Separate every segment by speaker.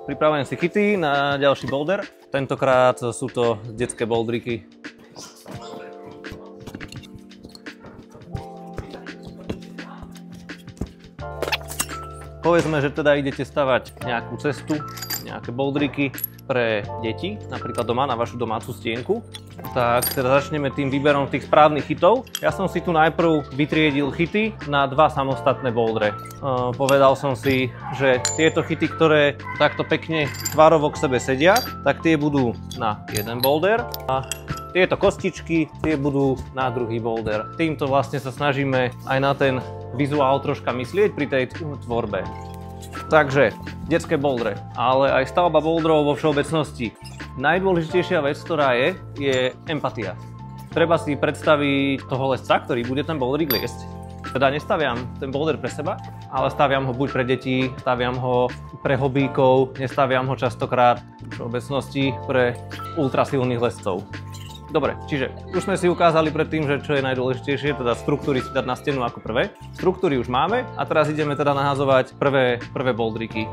Speaker 1: Pripravujem si chyty na ďalší boulder. Tentokrát sú to detské bouldriky. Povedzme, že teda idete stavať nejakú cestu, nejaké bouldriky pre deti, napríklad doma na vašu domácu stienku. Tak teda začneme tým výberom tých správnych chytov. Ja som si tu najprv vytriedil chyty na dva samostatné bouldre. Povedal som si, že tieto chyty, ktoré takto pekne tvarovo k sebe sedia, tak tie budú na jeden boulder a tieto kostičky, tie budú na druhý boulder. Týmto vlastne sa snažíme aj na ten vizuál troška myslieť pri tej tvorbe. Takže detské bouldre, ale aj stavba boulderov vo všeobecnosti. Najdôležitejšia vec, ktorá je empatia. Treba si predstaviť toho lesca, ktorý bude ten boulderík liesť. Teda nestaviam ten boulder pre seba, ale staviam ho buď pre deti, staviam ho pre hobíkov, nestaviam ho častokrát v všeobecnosti pre ultrasilných lescov. Dobre, čiže už sme si ukázali predtým, že čo je najdôležitejšie, teda struktúry si dať na stenu ako prvé. Struktúry už máme a teraz ideme teda nahadzovať prvé boulderíky.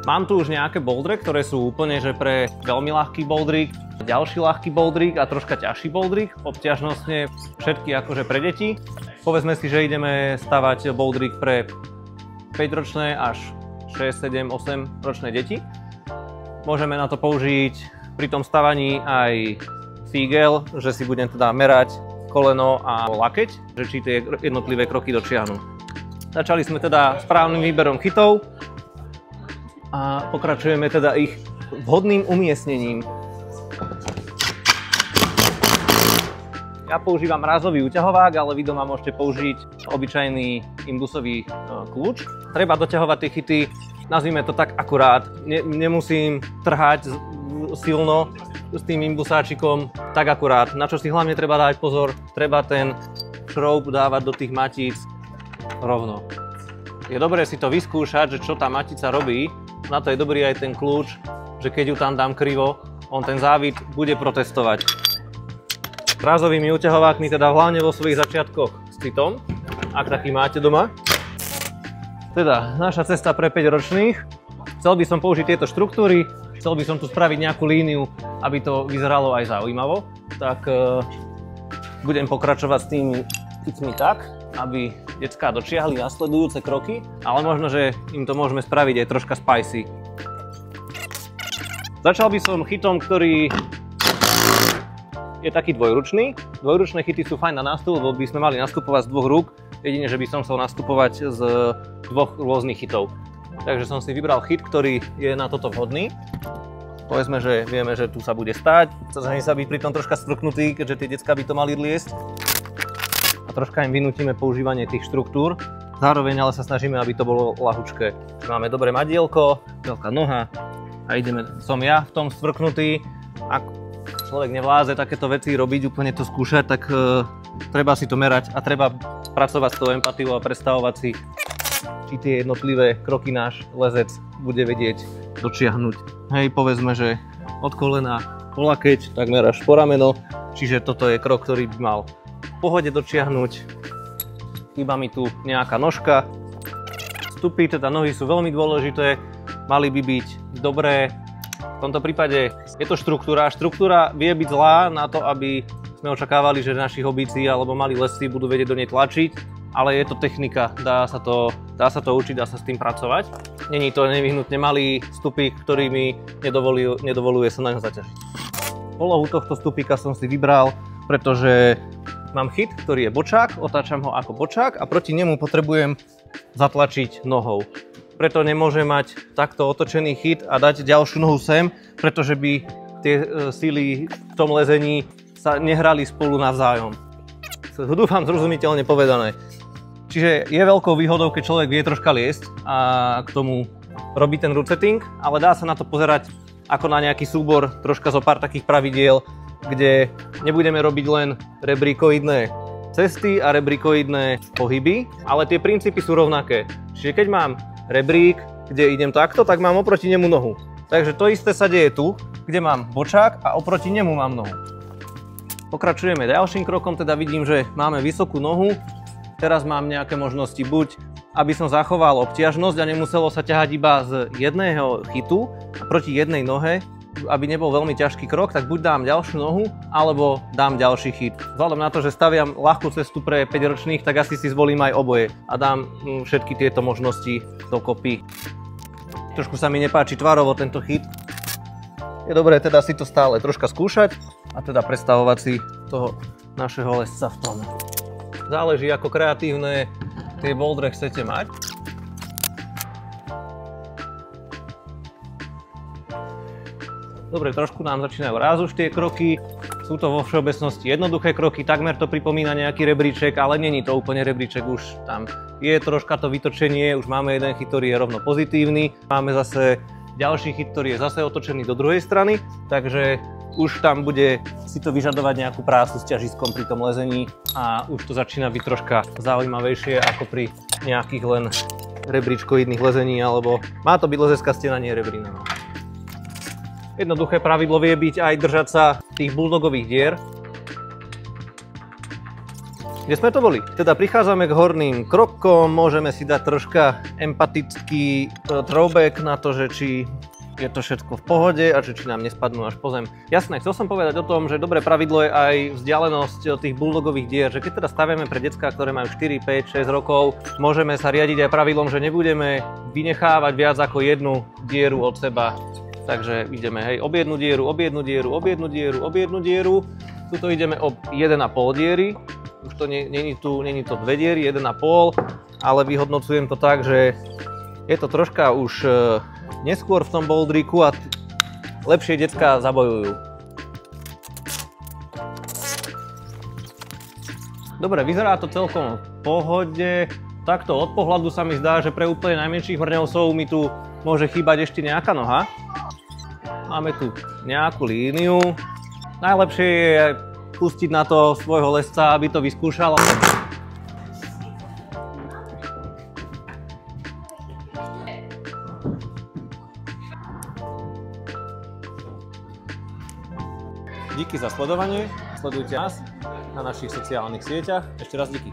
Speaker 1: Mám tu už nejaké bouldre, ktoré sú úplne že pre veľmi ľahký boulderík, ďalší ľahký boulderík a troška ťažší boulderík, obťažnostne všetky akože pre deti. Povedzme si, že ideme stavať boulderík pre 5-ročné až 6, 7, 8 ročné deti. Môžeme na to použiť pri tom stavaní aj fígel, že si budem teda merať koleno a lakeť, že či tie jednotlivé kroky dočiahnu. Začali sme teda správnym výberom chytov a pokračujeme teda ich vhodným umiestnením. Ja používam rázový uťahovák, ale vy doma môžete použiť obyčajný imbusový kľúč. Treba doťahovať tie chyty, nazvime to tak akurát. Nemusím trhať silno s tým imbusáčikom, tak akurát. Na čo si hlavne treba dať pozor, treba ten šroub dávať do tých matíc rovno. Je dobré si to vyskúšať, že čo tá matica robí. Na to je dobrý aj ten kľúč, že keď ju tam dám krivo, on ten závit bude protestovať. Rázovými uťahovákmi teda hlavne vo svojich začiatkoch s citom, ak taký máte doma. Teda naša cesta pre 5-ročných. Chcel by som použiť tieto štruktúry, chcel by som tu spraviť nejakú líniu, aby to vyzeralo aj zaujímavo. Tak budem pokračovať s tými chytmi tak, aby decká dočiahli nasledujúce kroky, ale možno, že im to môžeme spraviť aj troška spicy. Začal by som chytom, ktorý je taký dvojručný. Dvojručné chyty sú fajn na nástup, lebo by sme mali nastupovať z dvoch rúk, jedine, že by som chcel nastupovať z dvoch rôznych chytov. Takže som si vybral chyt, ktorý je na toto vhodný. Povedzme, že vieme, že tu sa bude stáť. Snažím sa byť pri tom troška sprknutý, keďže tie decká by to mali liesť. A troška im vynútime používanie tých štruktúr. Zároveň ale sa snažíme, aby to bolo ľahučké. Máme dobré madielko, veľká noha a som ja v tom sprknutý. Ak človek nevláze takéto veci robiť, úplne to skúšať, tak treba si to merať a treba pracovať s tou empatiou a predstavovať si, či tie jednotlivé kroky náš lezec bude vedieť dočiahnuť. Hej, povedzme, že od kolena po lakeť, takmer až po rameno, čiže toto je krok, ktorý by mal v pohode dočiahnuť. Chýba mi tu nejaká nožka. Stupy, teda nohy sú veľmi dôležité, mali by byť dobré. V tomto prípade je to štruktúra. Štruktúra vie byť zlá na to, aby sme očakávali, že naši hobíci alebo malí lesci budú vedieť do nej tlačiť, ale je to technika, dá sa to učiť, dá sa s tým pracovať. Není to nevyhnutne malý stupík, ktorý mi nedovoluje sa na ňo zaťažiť. Polohu tohto stupíka som si vybral, pretože mám chyt, ktorý je bočák, otáčam ho ako bočák a proti nemu potrebujem zatlačiť nohou. Preto nemôžem mať takto otočený chyt a dať ďalšiu nohu sem, pretože by tie síly v tom lezení sa nehrali spolu navzájom. Dúfam zrozumiteľne povedané. Čiže je veľkou výhodou, keď človek vie troška liesť a k tomu robí ten root setting, ale dá sa na to pozerať ako na nejaký súbor troška zo pár takých pravidiel, kde nebudeme robiť len rebríkoidné cesty a rebríkoidné pohyby, ale tie princípy sú rovnaké. Čiže keď mám rebrík, kde idem takto, tak mám oproti nemu nohu. Takže to isté sa deje tu, kde mám bočák a oproti nemu mám nohu. Pokračujeme ďalším krokom, teda vidím, že máme vysokú nohu. Teraz mám nejaké možnosti buď aby som zachoval obťažnosť a nemuselo sa ťahať iba z jedného chytu proti jednej nohe, aby nebol veľmi ťažký krok, tak buď dám ďalšiu nohu, alebo dám ďalší chyt. Vzhľadom na to, že staviam ľahkú cestu pre 5-ročných, tak asi si zvolím aj oboje a dám všetky tieto možnosti dokopy. Trošku sa mi nepáči tvarovo tento chyt. Je dobré teda si to stále troška skúšať a teda predstavovať si toho našeho lesca v tom. Záleží, ako kreatívne tie bouldre chcete mať. Dobre, trošku nám začínajú rásť už tie kroky. Sú to vo všeobecnosti jednoduché kroky, takmer to pripomína nejaký rebríček, ale není to úplne rebríček, už tam je troška to vytočenie, už máme jeden chyt, ktorý je rovno pozitívny. Máme zase ďalší chyt, ktorý je zase otočený do druhej strany, takže už tam bude si to vyžadovať nejakú prácu s ťažiskom pri tom lezení a už to začína byť troška zaujímavejšie ako pri nejakých len rebríčkoidných lezení, alebo má to byť lezecká stena, nie rebrína. Jednoduché pravidlo vie byť aj držať sa tých bulldogových dier. Kde sme to boli? Teda prichádzame k horným krokom, môžeme si dať troška empatický throwback na to, že či je to všetko v pohode a či nám nespadnú až po zem. Jasné, chcel som povedať o tom, že dobré pravidlo je aj vzdialenosť tých bulldogových dier, že keď teda staviame pre decká, ktoré majú 4, 5, 6 rokov, môžeme sa riadiť aj pravidlom, že nebudeme vynechávať viac ako jednu dieru od seba. Takže ideme, hej, ob jednu dieru, ob jednu dieru, ob jednu dieru, ob jednu dieru. Tuto ideme ob 1,5 diery. Už to není to 2 diery, 1,5, ale vyhodnocujem to tak, že je to troška už neskôr v tom bouldriku a lepšie decká zabojujú. Dobre, vyzerá to celkom v pohode. Takto od pohľadu sa mi zdá, že pre úplne najmenších mrňavcov mi tu môže chýbať ešte nejaká noha. Máme tu nejakú líniu. Najlepšie je pustiť na to svojho lesca, aby to vyskúšal. Díky za sledovanie, sledujte nás na našich sociálnych sieťach. Ešte raz díky.